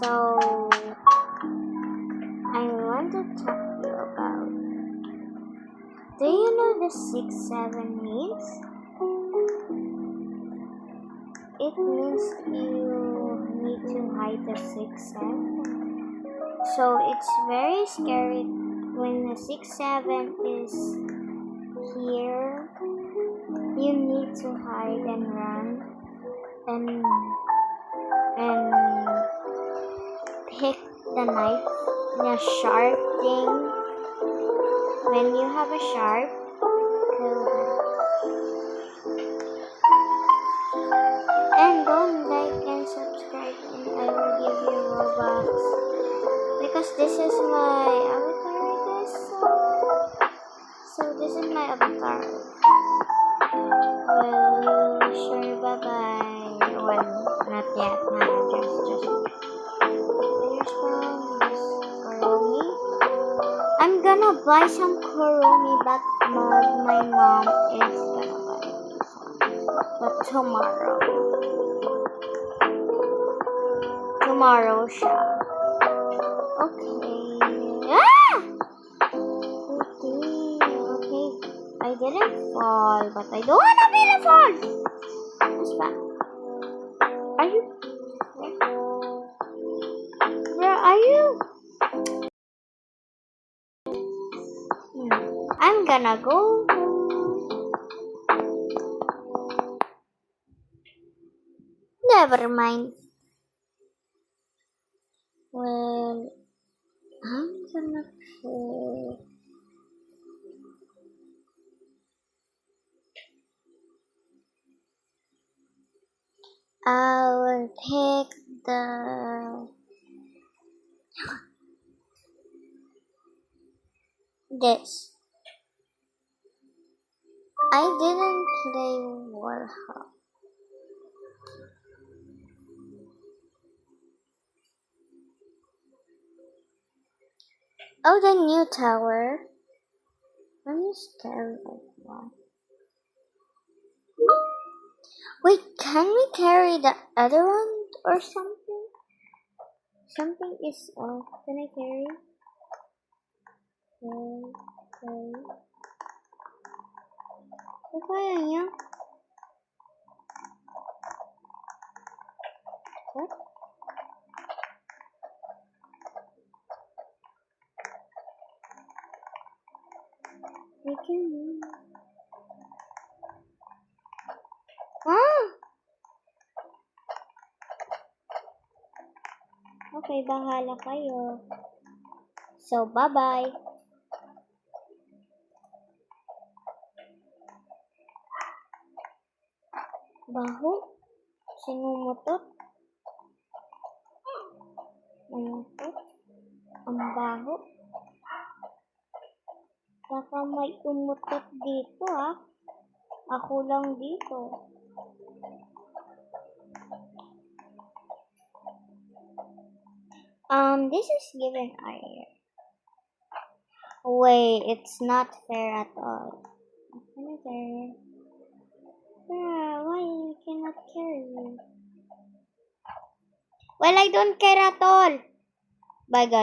So, I want to talk to you about, do you know the 6-7 means? It means you need to hide the 6-7. So, it's very scary when the 6-7 is here. You need to hide and run and pick the knife, the sharp thing. When you have a sharp, kill her. And don't like and subscribe, and I will give you Robux because this is my avatar, guys. So this is my avatar. Well, sure, bye bye. Well, not yet. Just. Here's Kuromi. I'm gonna buy some Kuromi, but my mom is gonna buy me some. But tomorrow. Tomorrow siya. Okay. Ah! Okay. I didn't fall, but I don't wanna be the fall. What's that? Are you? Where are you? I'm gonna go. Never mind. Well, I'm gonna play. I will pick this. I didn't play Warhawk. Oh, the new tower. Let me scare one. Wait, can we carry the other one or something? Something is off. Can I carry? Okay. Kaya niya? What? We can. Okay, bahala kayo. So, bye-bye. Baho? Sinumutot? Umutot? Ang baho? Baka may umutot dito, ah. Ako lang dito. This is given iron. Wait, it's not fair at all. Can I carry? Why you cannot carry? Well, I don't care at all. Bye, guys.